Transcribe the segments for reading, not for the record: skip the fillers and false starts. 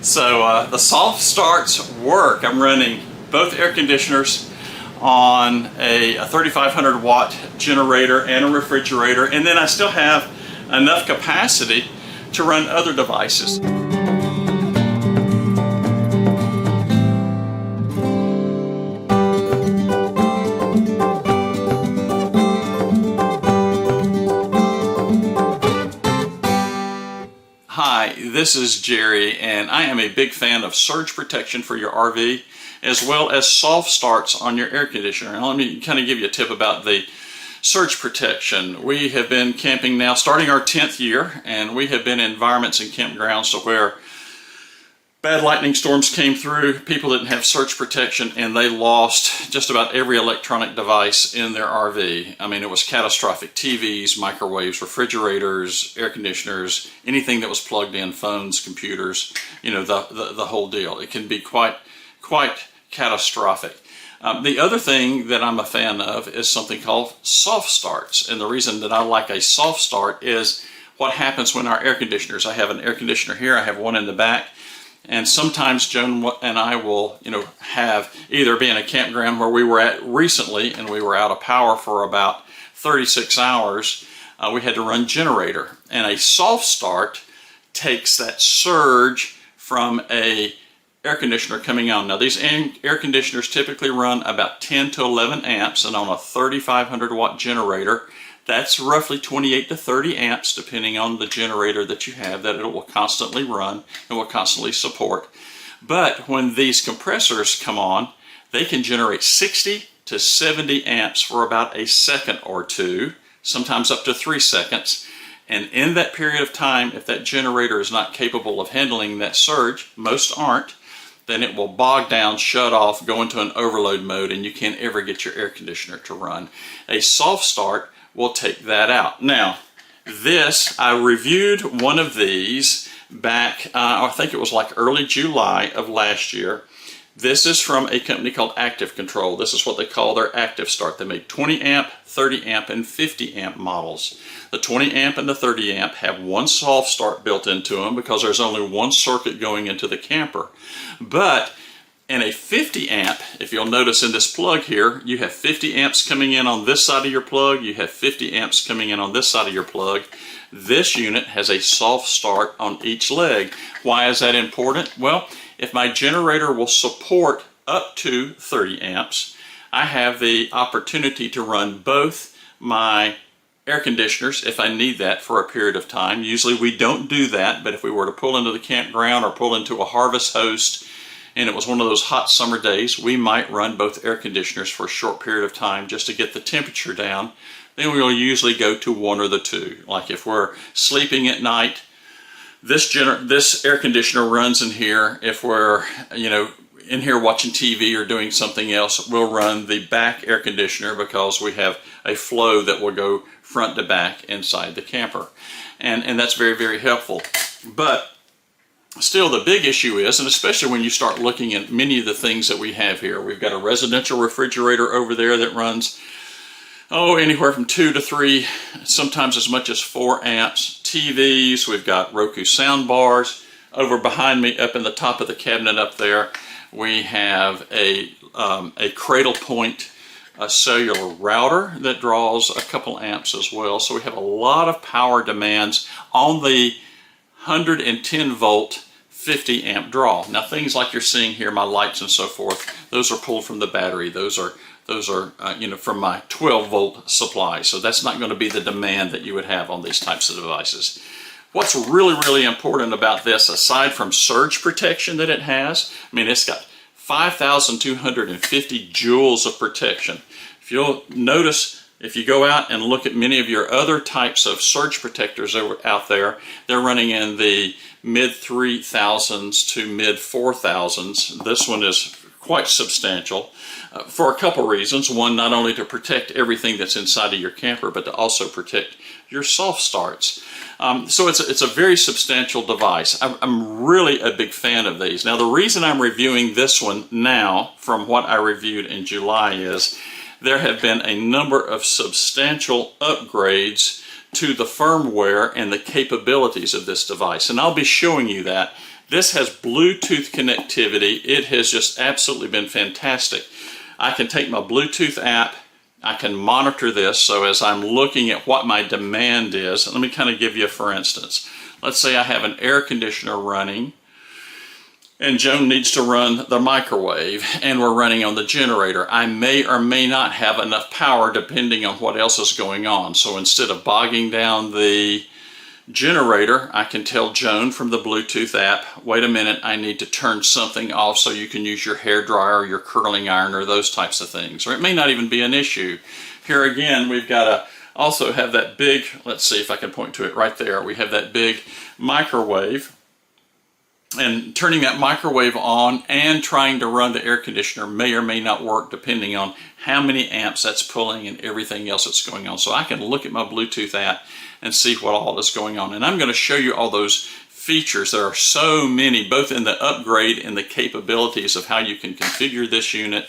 So the SoftStarts work. I'm running both air conditioners on a 3,500 watt generator and a refrigerator, and then I still have enough capacity to run other devices. Hi, this is Jerry, and I am a big fan of surge protection for your RV as well as soft starts on your air conditioner. Now, let me kind of give you a tip about the surge protection. We have been camping now starting our 10th year, and we have been in environments and campgrounds so where bad lightning storms came through, people didn't have surge protection, and they lost just about every electronic device in their RV. I mean, it was catastrophic. TVs, microwaves, refrigerators, air conditioners, anything that was plugged in, phones, computers, you know, the whole deal. It can be quite catastrophic. The other thing that I'm a fan of is something called soft starts, and the reason that I like a soft start is what happens when our air conditioners, I have an air conditioner here, I have one in the back, and sometimes Joan and I will, have either be in a campground where we were at recently and we were out of power for about 36 hours. We had to run generator, and a soft start takes that surge from a air conditioner coming on. Now these air conditioners typically run about 10 to 11 amps, and on a 3,500 watt generator, that's roughly 28 to 30 amps depending on the generator that you have, that it will constantly run and will constantly support. But when these compressors come on, they can generate 60 to 70 amps for about a second or two, sometimes up to 3 seconds. And in that period of time, if that generator is not capable of handling that surge, most aren't, then it will bog down, shut off, go into an overload mode, and you can't ever get your air conditioner to run. A soft start will take that out. Now, I reviewed one of these back, I think it was like early July of last year. This is from a company called Active Control. This is what they call their ActiveStart. They make 20 amp, 30 amp, and 50 amp models. The 20 amp and the 30 amp have one soft start built into them because there's only one circuit going into the camper. But in a 50 amp, if you'll notice in this plug here, you have 50 amps coming in on this side of your plug, you have 50 amps coming in on this side of your plug. This unit has a soft start on each leg. Why is that important? Well, if my generator will support up to 30 amps, I have the opportunity to run both my air conditioners if I need that for a period of time. Usually we don't do that, but if we were to pull into the campground or pull into a harvest host and it was one of those hot summer days, we might run both air conditioners for a short period of time just to get the temperature down. Then we'll usually go to one or the two. Like if we're sleeping at night, this air conditioner runs in here. If we're, in here watching TV or doing something else, we'll run the back air conditioner because we have a flow that will go front to back inside the camper. And that's very, very helpful. But still, the big issue is, and especially when you start looking at many of the things that we have here, we've got a residential refrigerator over there that runs, anywhere from 2 to 3, sometimes as much as 4 amps. TVs, we've got Roku sound bars. Over behind me, up in the top of the cabinet up there, we have a Cradle Point cellular router that draws a couple amps as well. So we have a lot of power demands on the 110 volt 50 amp draw. Now things like you're seeing here, my lights and so forth, those are pulled from the battery. Those are from my 12 volt supply. So that's not going to be the demand that you would have on these types of devices. What's really, really important about this, aside from surge protection that it has, it's got 5,250 joules of protection. If you'll notice, if you go out and look at many of your other types of surge protectors out there, they're running in the mid 3,000s to mid 4,000s. This one is quite substantial for a couple reasons. One, not only to protect everything that's inside of your camper, but to also protect your soft starts. So it's a very substantial device. I'm really a big fan of these. Now the reason I'm reviewing this one now from what I reviewed in July is there have been a number of substantial upgrades to the firmware and the capabilities of this device. And I'll be showing you that This has Bluetooth connectivity. It has just absolutely been fantastic. I can take my Bluetooth app, I can monitor this, so as I'm looking at what my demand is, let me kind of give you a for instance. Let's say I have an air conditioner running, and Joan needs to run the microwave, and we're running on the generator. I may or may not have enough power depending on what else is going on. So instead of bogging down the generator, I can tell Joan from the Bluetooth app, wait a minute, I need to turn something off so you can use your hair dryer or your curling iron or those types of things. Or it may not even be an issue. Here again, we've got to also have that big, let's see if I can point to it right there. We have that big microwave, and turning that microwave on and trying to run the air conditioner may or may not work depending on how many amps that's pulling and everything else that's going on. So I can look at my Bluetooth app and see what all is going on. And I'm going to show you all those features. There are so many, both in the upgrade and the capabilities of how you can configure this unit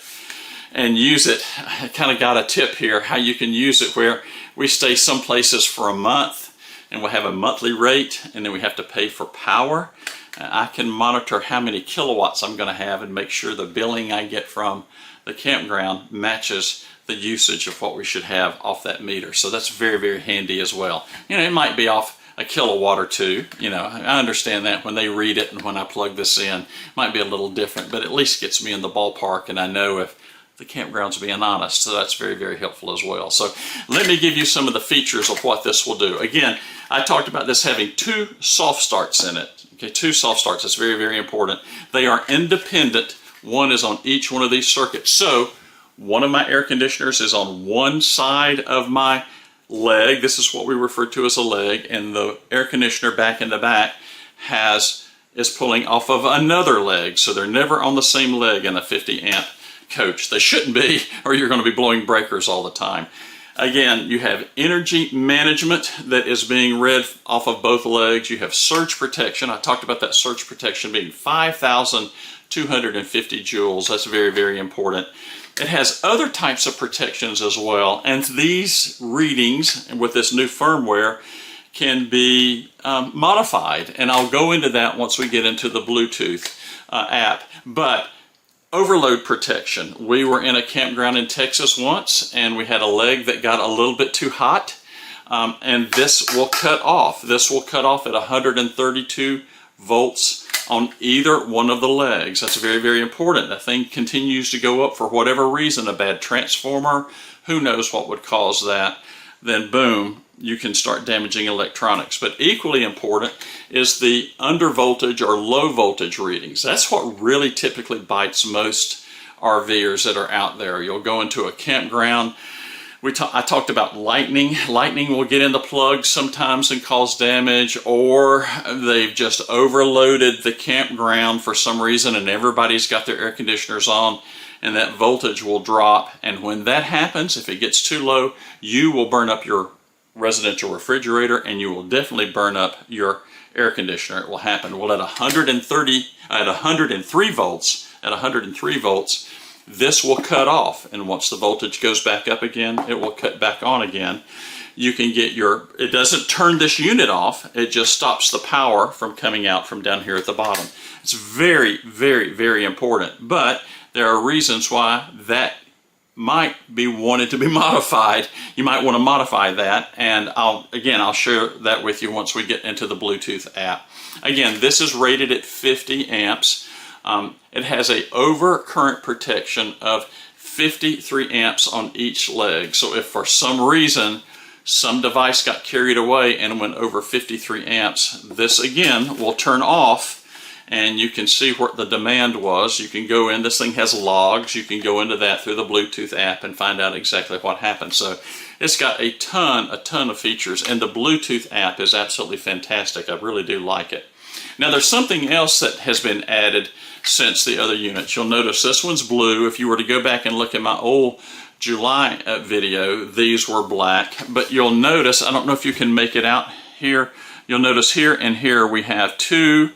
and use it. I kind of got a tip here how you can use it where we stay some places for a month and we'll have a monthly rate, and then we have to pay for power. I can monitor how many kilowatts I'm going to have and make sure the billing I get from the campground matches the usage of what we should have off that meter. So that's very, very handy as well. You know, it might be off a kilowatt or two. You know, I understand that when they read it and when I plug this in, it might be a little different, but at least gets me in the ballpark, and I know if the campground's being honest. So that's very, very helpful as well. So let me give you some of the features of what this will do. Again, I talked about this having 2 soft starts in it. Okay, 2 soft starts. That's very, very important. They are independent. One is on each one of these circuits. So one of my air conditioners is on one side of my leg. This is what we refer to as a leg, and the air conditioner back in the back is pulling off of another leg. So they're never on the same leg in a 50 amp coach. They shouldn't be, or you're going to be blowing breakers all the time. Again, you have energy management that is being read off of both legs. You have surge protection. I talked about that surge protection being 5,250 joules. That's very, very important. It has other types of protections as well, and these readings with this new firmware can be modified, and I'll go into that once we get into the Bluetooth app. But overload protection. We were in a campground in Texas once, and we had a leg that got a little bit too hot, and this will cut off. This will cut off at 132 volts on either one of the legs. That's very, very important. The thing continues to go up for whatever reason, a bad transformer, who knows what would cause that, then boom, you can start damaging electronics. But equally important is the under voltage or low voltage readings. That's what really typically bites most RVers that are out there. You'll go into a campground. I talked about lightning. Lightning will get in the plug sometimes and cause damage, or they've just overloaded the campground for some reason and everybody's got their air conditioners on, and that voltage will drop. And when that happens, if it gets too low, you will burn up your residential refrigerator, and you will definitely burn up your air conditioner. It will happen. Well, at 103 volts, this will cut off, and once the voltage goes back up again, it will cut back on again. You can get it doesn't turn this unit off, it just stops the power from coming out from down here at the bottom. It's very, very, very important, but there are reasons why that might be wanted to be modified. You might want to modify that, and I'll share that with you once we get into the Bluetooth app. Again, this is rated at 50 amps. It has a overcurrent protection of 53 amps on each leg. So if for some reason some device got carried away and went over 53 amps, this again will turn off, and you can see what the demand was. You can go in, this thing has logs, you can go into that through the Bluetooth app and find out exactly what happened. So it's got a ton of features, and the Bluetooth app is absolutely fantastic. I really do like it. Now there's something else that has been added since the other units. You'll notice this one's blue. If you were to go back and look at my old July video, these were black, but you'll notice, I don't know if you can make it out here, you'll notice here and here we have two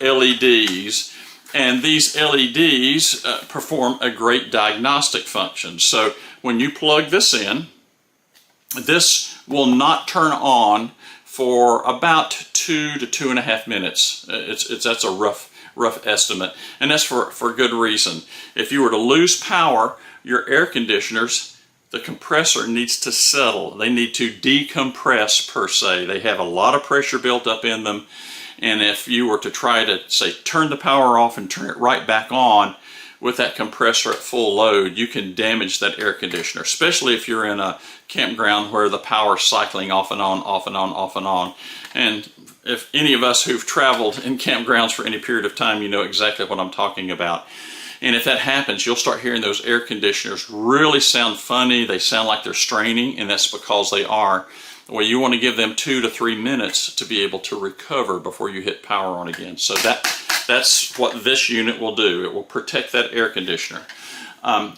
LEDs, and these LEDs perform a great diagnostic function. So when you plug this in, this will not turn on for about 2 2 to 2.5 minutes. That's a rough estimate, and that's for good reason. If you were to lose power, your air conditioners, the compressor needs to settle. They need to decompress per se. They have a lot of pressure built up in them, and if you were to try to, say, turn the power off and turn it right back on with that compressor at full load, you can damage that air conditioner, especially if you're in a campground where the power's cycling off and on, off and on, off and on. And if any of us who've traveled in campgrounds for any period of time, you know exactly what I'm talking about. And if that happens, you'll start hearing those air conditioners really sound funny. They sound like they're straining, and that's because they are. Well, you want to give them 2 to 3 minutes to be able to recover before you hit power on again. So that's what this unit will do. It will protect that air conditioner.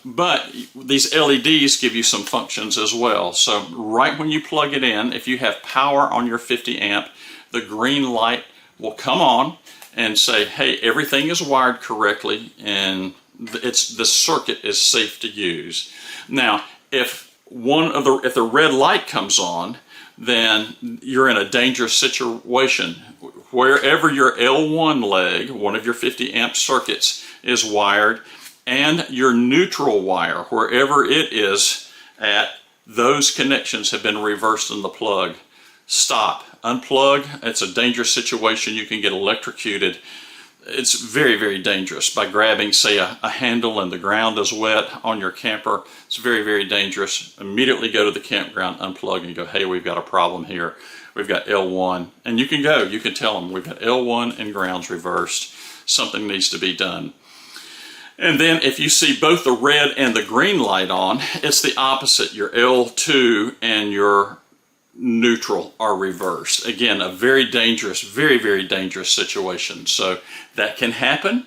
But these LEDs give you some functions as well. So right when you plug it in, if you have power on your 50 amp, the green light will come on and say, hey, everything is wired correctly and the circuit is safe to use. Now, if the red light comes on, then you're in a dangerous situation. Wherever your L1 leg, one of your 50 amp circuits, is wired, and your neutral wire, wherever it is at, those connections have been reversed in the plug. Stop. Unplug. It's a dangerous situation. You can get electrocuted. It's very, very dangerous by grabbing, say, a handle and the ground is wet on your camper. It's very, very dangerous. Immediately go to the campground, unplug, and go, hey, we've got a problem here. We've got L1. And you can go. You can tell them, we've got L1 and grounds reversed. Something needs to be done. And then if you see both the red and the green light on, it's the opposite. Your L2 and your neutral are reversed. Again, a very dangerous, very, very dangerous situation. So that can happen.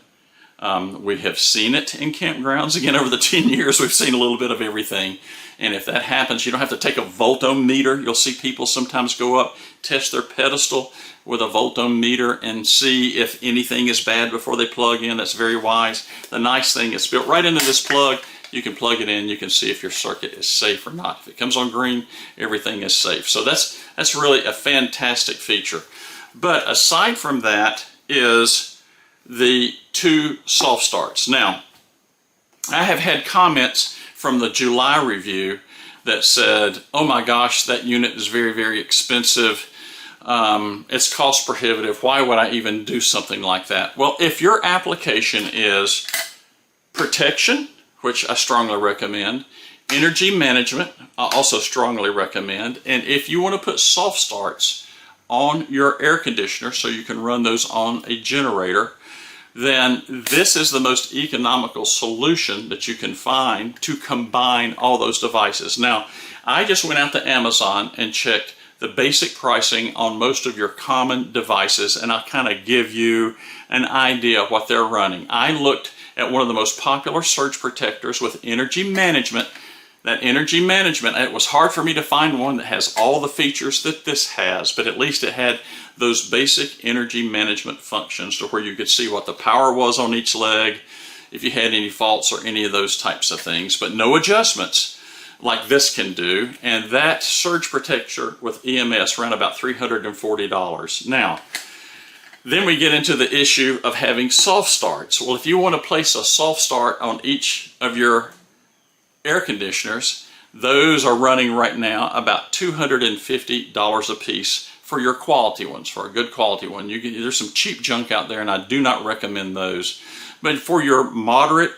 We have seen it in campgrounds. Again, over the 10 years, we've seen a little bit of everything. And if that happens, you don't have to take a voltometer. You'll see people sometimes go up, test their pedestal with a voltometer and see if anything is bad before they plug in. That's very wise. The nice thing is built right into this plug. You can plug it in, you can see if your circuit is safe or not. If it comes on green, everything is safe. So that's really a fantastic feature. But aside from that is the 2 soft starts. Now, I have had comments from the July review that said, oh my gosh, that unit is very, very expensive. It's cost prohibitive. Why would I even do something like that? Well, if your application is protection, which I strongly recommend, energy management, I also strongly recommend, and if you want to put soft starts on your air conditioner so you can run those on a generator, then this is the most economical solution that you can find to combine all those devices. Now, I just went out to Amazon and checked the basic pricing on most of your common devices, and I'll kind of give you an idea of what they're running. I looked at one of the most popular surge protectors with energy management. That energy management, it was hard for me to find one that has all the features that this has, but at least it had those basic energy management functions to where you could see what the power was on each leg, if you had any faults or any of those types of things, but no adjustments like this can do. And that surge protector with EMS ran about $340. Now, then we get into the issue of having soft starts. Well, if you want to place a soft start on each of your air conditioners, those are running right now about $250 a piece for your quality ones, for a good quality one. There's some cheap junk out there, and I do not recommend those. But for your moderate,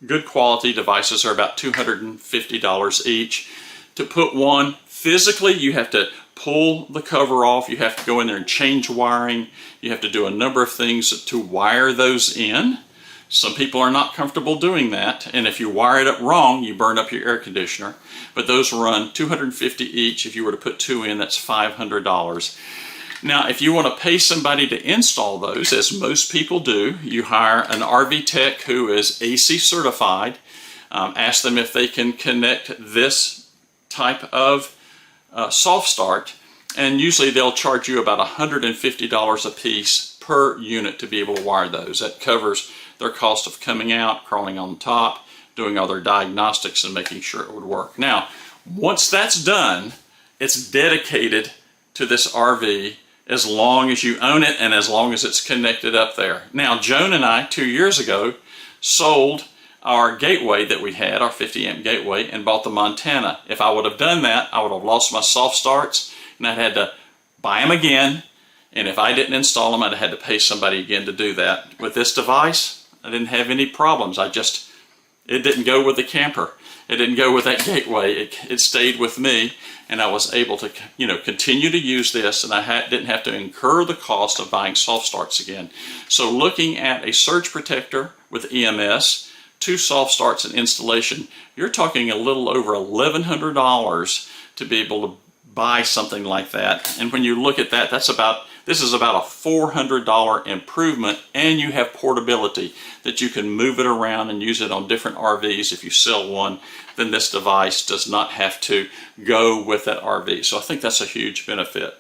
good quality devices are about $250 each. To put one, physically, you have to pull the cover off. You have to go in there and change wiring. You have to do a number of things to wire those in. Some people are not comfortable doing that, and if you wire it up wrong, you burn up your air conditioner. But those run $250 each. If you were to put 2 in, that's $500. Now, if you want to pay somebody to install those, as most people do, you hire an RV tech who is AC certified. Ask them if they can connect this type of soft start, and usually they'll charge you about $150 a piece per unit to be able to wire those. That covers their cost of coming out, crawling on top, doing all their diagnostics and making sure it would work. Now, once that's done, it's dedicated to this RV. as long as you own it and as long as it's connected up there. Now, Joan and I, 2 years ago, sold our gateway that we had, our 50 amp gateway, and bought the Montana. If I would have done that, I would have lost my soft starts, and I'd had to buy them again, and if I didn't install them, I'd have had to pay somebody again to do that. With this device, I didn't have any problems. It didn't go with the camper. It didn't go with that gateway. It stayed with me, and I was able to, continue to use this, and I didn't have to incur the cost of buying soft starts again. So looking at a surge protector with EMS, 2 soft starts and installation, you're talking a little over $1,100 to be able to buy something like that. And when you look at that, this is about a $400 improvement, and you have portability that you can move it around and use it on different RVs. If you sell one, then this device does not have to go with that RV. So I think that's a huge benefit.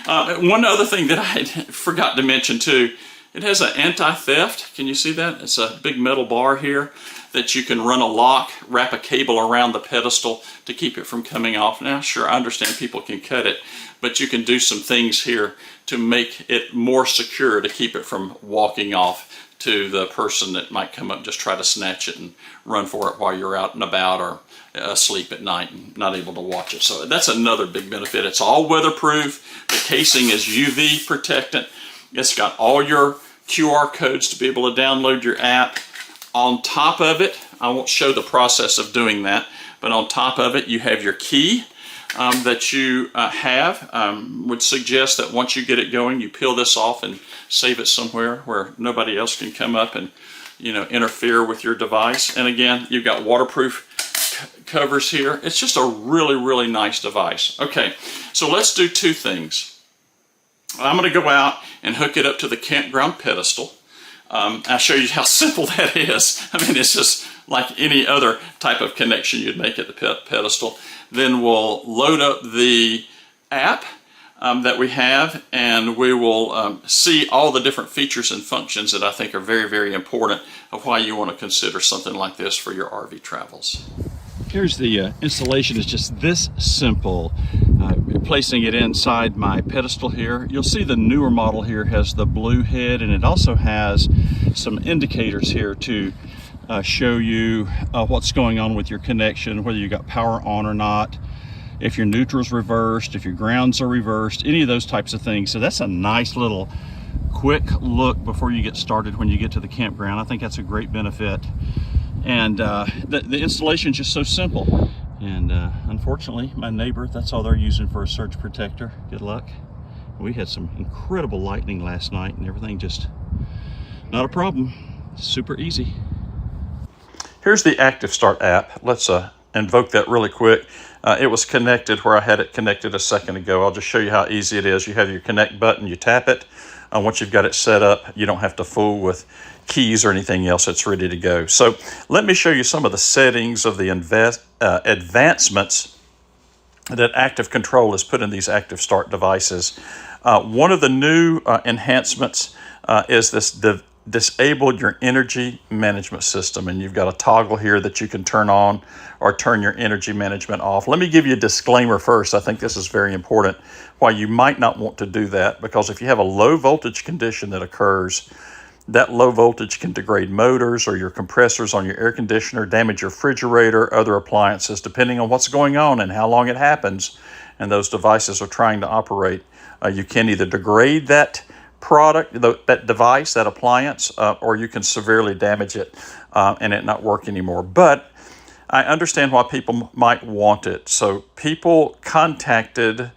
One other thing that I forgot to mention too, it has an anti-theft. Can you see that? It's a big metal bar here that you can run a lock, wrap a cable around the pedestal to keep it from coming off. Now, sure, I understand people can cut it, but you can do some things here to make it more secure to keep it from walking off to the person that might come up and just try to snatch it and run for it while you're out and about or asleep at night and not able to watch it. So that's another big benefit. It's all weatherproof. The casing is UV protectant. It's got all your QR codes to be able to download your app. On top of it, I won't show the process of doing that, but on top of it, you have your key that you have. Would suggest that once you get it going, you peel this off and save it somewhere where nobody else can come up and interfere with your device. And again, you've got waterproof covers here. It's just a really, really nice device. Okay, so let's do 2 things. I'm going to go out and hook it up to the campground pedestal. I'll show you how simple that is. I mean, it's just like any other type of connection you'd make at the pedestal. Then we'll load up the app that we have, and we will see all the different features and functions that I think are very, very important of why you want to consider something like this for your RV travels. Here's the installation. Is just this simple. Placing it inside my pedestal here. You'll see the newer model here has the blue head, and it also has some indicators here to show you what's going on with your connection, whether you got power on or not, if your neutral's reversed, if your grounds are reversed, any of those types of things. So that's a nice little quick look before you get started when you get to the campground. I think that's a great benefit. And the installation is just so simple. And unfortunately, my neighbor, that's all they're using for a surge protector. Good luck. We had some incredible lightning last night, and everything just not a problem. Super easy. Here's the ActiveStart app. Let's invoke that really quick. It was connected where I had it connected a second ago. I'll just show you how easy it is. You have your connect button, you tap it. Once you've got it set up, you don't have to fool with keys or anything else. It's ready to go. So let me show you some of the settings of the advancements that Active Control has put in these ActiveStart devices. One of the new enhancements is this disable your energy management system, and you've got a toggle here that you can turn on or turn your energy management off. Let me give you a disclaimer first. I think this is very important why you might not want to do that, because if you have a low voltage condition that occurs, that low voltage can degrade motors or your compressors on your air conditioner, damage your refrigerator, other appliances, depending on what's going on and how long it happens and those devices are trying to operate. You can either degrade that product, that device, that appliance, or you can severely damage it and it not work anymore. But I understand why people might want it. So people contacted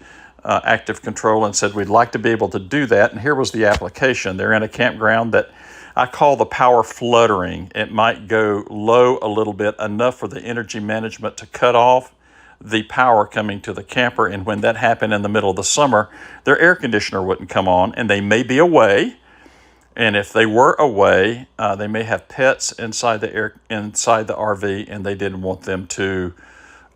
Active Control and said, we'd like to be able to do that. And here was the application. They're in a campground that I call the power fluttering. It might go low a little bit, enough for the energy management to cut off the power coming to the camper. And when that happened in the middle of the summer, their air conditioner wouldn't come on, and they may be away. And if they were away, they may have pets inside the RV, and they didn't want them to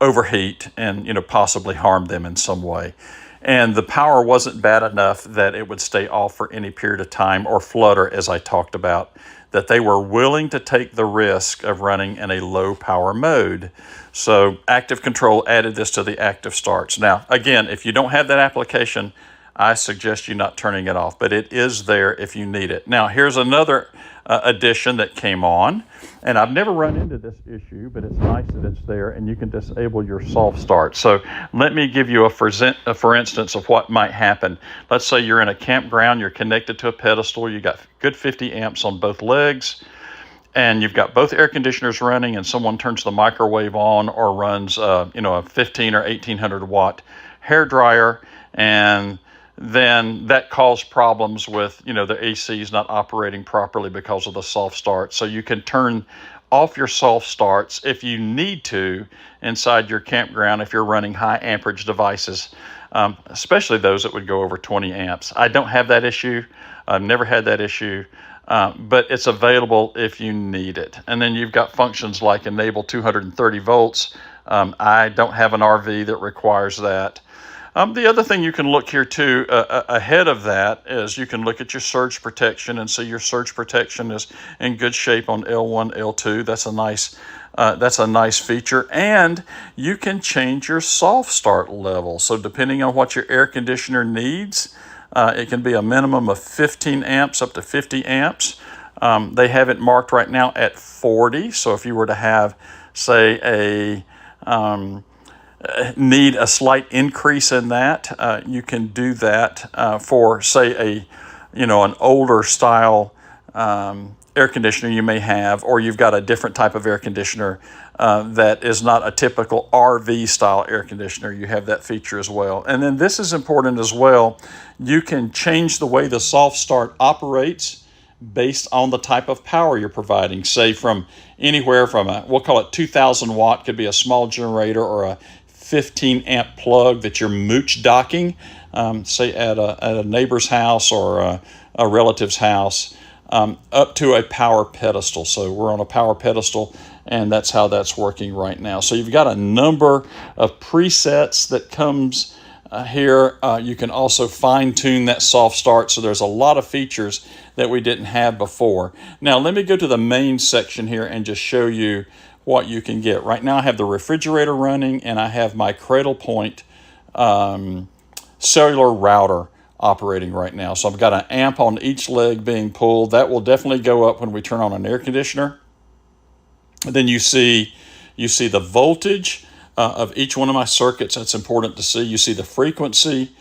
overheat and possibly harm them in some way. And the power wasn't bad enough that it would stay off for any period of time or flutter, as I talked about, that they were willing to take the risk of running in a low power mode. So Active Control added this to the ActiveStarts. Now, again, if you don't have that application, I suggest you not turning it off, but it is there if you need it. Now, here's another addition that came on, and I've never run into this issue, but it's nice that it's there, and you can disable your soft start. So let me give you a for instance of what might happen. Let's say you're in a campground, you're connected to a pedestal, you got good 50 amps on both legs, and you've got both air conditioners running, and someone turns the microwave on or runs a 15 or 1800 watt hair dryer, and then that caused problems with the ACs not operating properly because of the soft start. So you can turn off your soft starts if you need to inside your campground if you're running high amperage devices, especially those that would go over 20 amps. I don't have that issue. I've never had that issue. But it's available if you need it. And then you've got functions like enable 230 volts. I don't have an RV that requires that. The other thing you can look here too, ahead of that, is you can look at your surge protection and see your surge protection is in good shape on L1, L2. That's a nice feature. And you can change your soft start level. So depending on what your air conditioner needs, it can be a minimum of 15 amps up to 50 amps. They have it marked right now at 40. So if you were to have, say, need a slight increase in that, you can do that for, say, an older style air conditioner you may have, or you've got a different type of air conditioner that is not a typical RV style air conditioner. You have that feature as well. And then this is important as well. You can change the way the soft start operates based on the type of power you're providing. Say from anywhere from we'll call it 2000 watt, could be a small generator, or a 15 amp plug that you're mooch docking, say at a neighbor's house or a relative's house, up to a power pedestal. So we're on a power pedestal, and that's how that's working right now. So you've got a number of presets that comes here. You can also fine tune that soft start. So there's a lot of features that we didn't have before. Now let me go to the main section here and just show you what you can get. Right now I have the refrigerator running, and I have my Cradle Point cellular router operating right now. So I've got an amp on each leg being pulled. That will definitely go up when we turn on an air conditioner. And then you see the voltage of each one of my circuits. That's important to see. You see the frequency.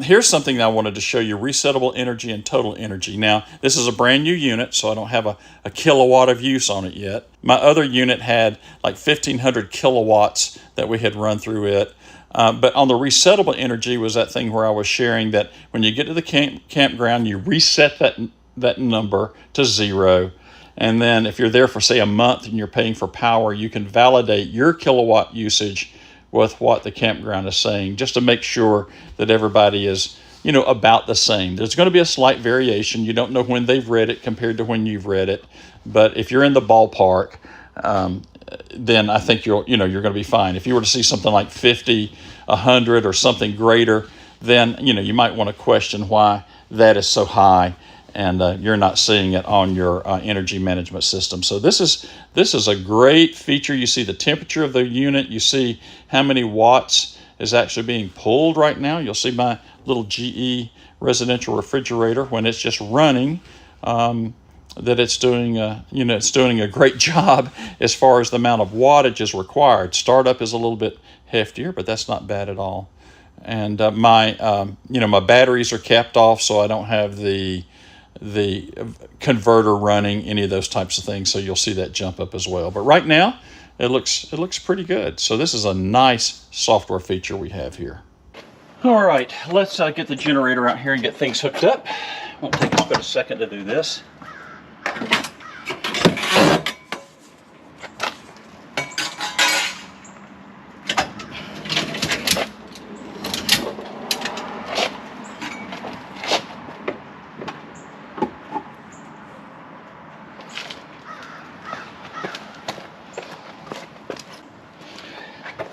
Here's something that I wanted to show you: resettable energy and total energy. Now, this is a brand new unit, so I don't have a kilowatt of use on it yet. My other unit had like 1,500 kilowatts that we had run through it. But on the resettable energy was that thing where I was sharing that when you get to the campground, you reset that number to 0. And then if you're there for, say, a month and you're paying for power, you can validate your kilowatt usage with what the campground is saying, just to make sure that everybody is, about the same. There's going to be a slight variation. You don't know when they've read it compared to when you've read it. But if you're in the ballpark, then I think you're going to be fine. If you were to see something like 50, 100, or something greater, then you might want to question why that is so high, and you're not seeing it on your energy management system. So this is a great feature. You see the temperature of the unit. You see how many watts is actually being pulled right now. You'll see my little GE residential refrigerator when it's just running. That it's doing a great job as far as the amount of wattage is required. Startup is a little bit heftier, but that's not bad at all. And my batteries are capped off, so I don't have the converter running, any of those types of things. So you'll see that jump up as well. But right now, it looks pretty good. So this is a nice software feature we have here. All right, let's get the generator out here and get things hooked up. Won't take a second to do this.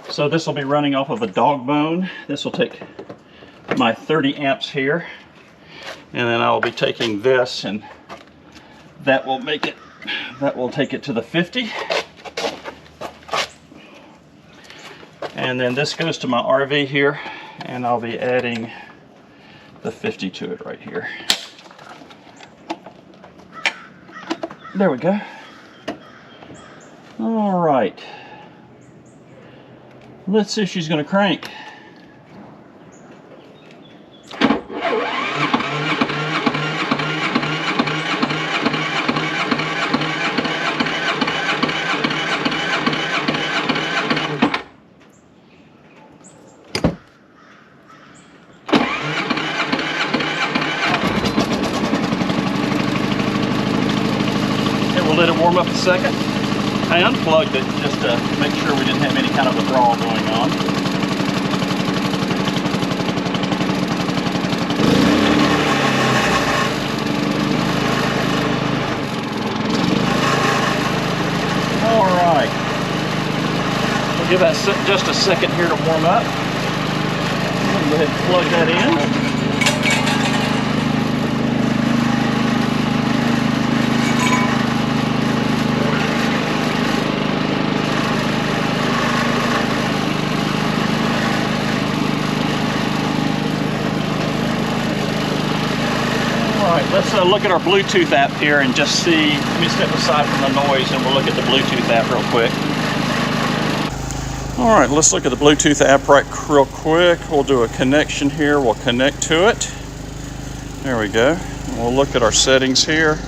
So this will be running off of a dog bone. This will take my 30 amps here, and then I'll be taking this, and that will take it to the 50. And then this goes to my RV here, and I'll be adding the 50 to it right here. There we go. All right. Let's see if she's going to crank. We'll let it warm up a second. I unplugged it just to make sure we didn't have any kind of a draw going on. All right. We'll give that just a second here to warm up. I'm going to go ahead and plug that in. Let's look at our Bluetooth app here and just see. Let me step aside from the noise and we'll look at the Bluetooth app real quick. All right, let's look at the Bluetooth app real quick. We'll do a connection here. We'll connect to it. There we go. We'll look at our settings here.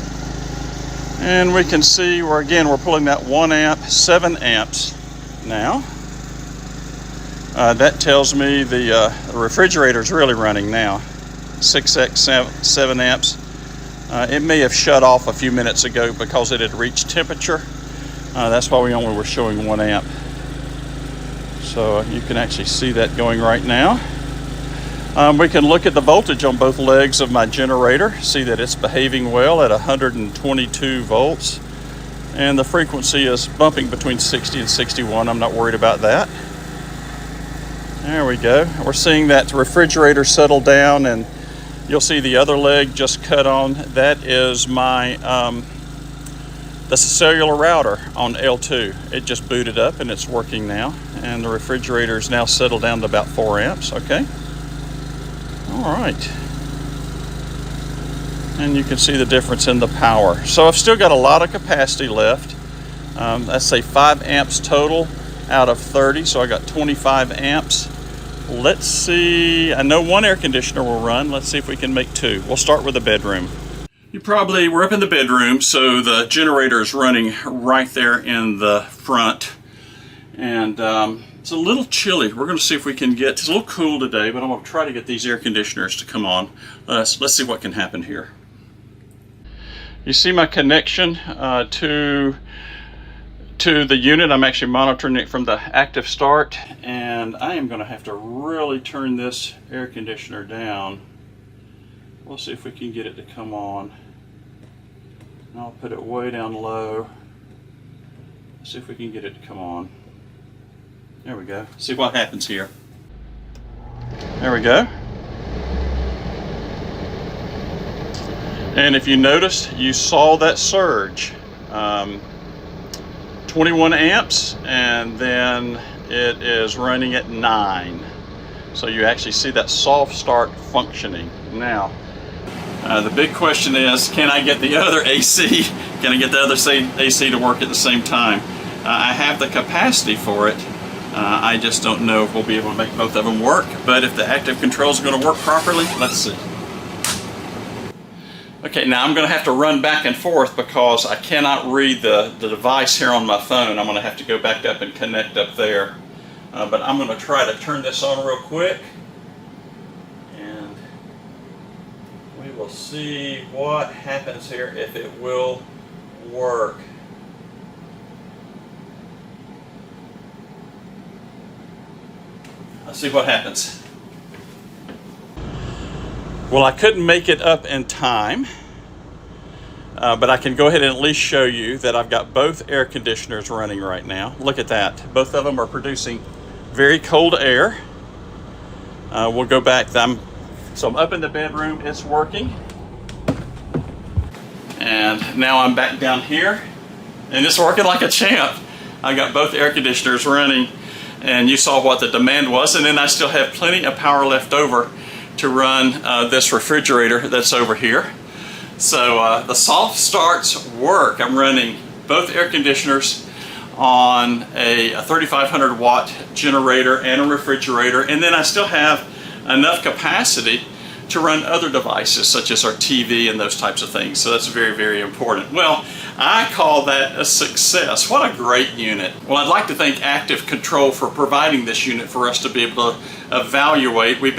And we can see we're pulling that 1 amp, 7 amps now. That tells me the refrigerator is really running now. 6x 7 amps. It may have shut off a few minutes ago because it had reached temperature. That's why we only were showing 1 amp. So you can actually see that going right now. We can look at the voltage on both legs of my generator, see that it's behaving well at 122 volts. And the frequency is bumping between 60 and 61. I'm not worried about that. There we go. We're seeing that refrigerator settle down, and you'll see the other leg just cut on. That is my the cellular router on L2. It just booted up and it's working now. And the refrigerator is now settled down to about 4 amps. Okay. All right. And you can see the difference in the power. So I've still got a lot of capacity left. Let's say 5 amps total out of 30. So I got 25 amps. Let's see, I know 1 air conditioner will run. Let's see if we can make 2. We'll start with the bedroom. We're up in the bedroom, so the generator is running right there in the front. And it's a little chilly. We're going to see if we can get, it's a little cool today, but I'm going to try to get these air conditioners to come on. Let's see what can happen here. You see my connection to the unit. I'm actually monitoring it from the ActiveStart, and I am going to have to really turn this air conditioner down. We'll see if we can get it to come on. And I'll put it way down low. See if we can get it to come on. There we go. See what happens here. There we go. And if you noticed, you saw that surge. 21 amps, and then it is running at 9. So you actually see that soft start functioning. Now, the big question is, can I get the other AC? Can I get the other AC to work at the same time? I have the capacity for it. I just don't know if we'll be able to make both of them work. But if the active controls are going to work properly, let's see. Okay, now I'm going to have to run back and forth because I cannot read the device here on my phone. I'm going to have to go back up and connect up there. But I'm going to try to turn this on real quick. And we will see what happens here, if it will work. Let's see what happens. Well, I couldn't make it up in time, but I can go ahead and at least show you that I've got both air conditioners running right now. Look at that. Both of them are producing very cold air. We'll go back. So I'm up in the bedroom. It's working. And now I'm back down here, and it's working like a champ. I got both air conditioners running, and you saw what the demand was, and then I still have plenty of power left over to run this refrigerator that's over here. So the soft starts work. I'm running both air conditioners on a 3500 watt generator and a refrigerator, and then I still have enough capacity to run other devices such as our TV and those types of things. So that's very, very important. Well, I call that a success. What a great unit. Well, I'd like to thank Active Control for providing this unit for us to be able to evaluate. We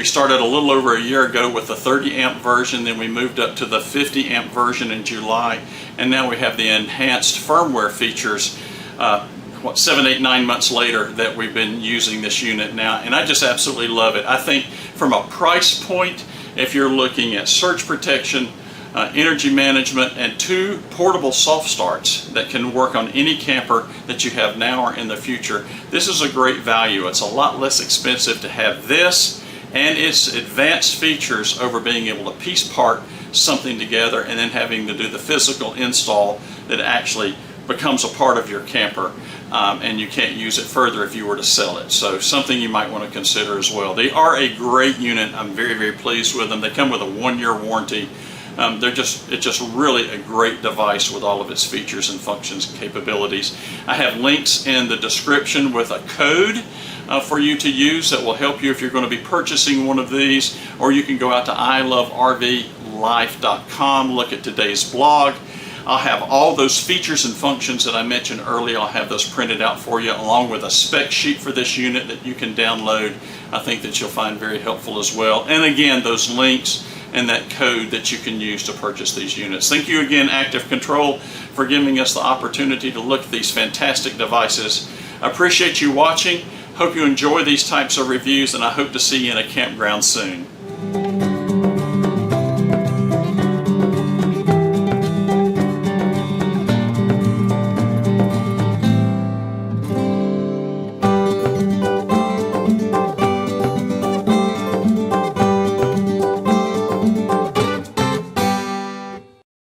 started a little over a year ago with the 30 amp version, then we moved up to the 50 amp version in July, and now we have the enhanced firmware features 7, 8, 9 months later that we've been using this unit now, and I just absolutely love it. I think from a price point, if you're looking at surge protection, energy management, and 2 portable soft starts that can work on any camper that you have now or in the future, this is a great value. It's a lot less expensive to have this and its advanced features over being able to piece part something together and then having to do the physical install that actually becomes a part of your camper, and you can't use it further if you were to sell it. So something you might want to consider as well. They are a great unit. I'm very, very pleased with them. They come with a 1-year warranty. It's just really a great device with all of its features and functions and capabilities. I have links in the description with a code for you to use that will help you if you're going to be purchasing one of these, or you can go out to ilovervlife.com, look at today's blog. I'll have all those features and functions that I mentioned earlier. I'll have those printed out for you, along with a spec sheet for this unit that you can download. I think that you'll find very helpful as well. And again, those links and that code that you can use to purchase these units. Thank you again, Active Control, for giving us the opportunity to look at these fantastic devices. I appreciate you watching. Hope you enjoy these types of reviews, and I hope to see you in a campground soon.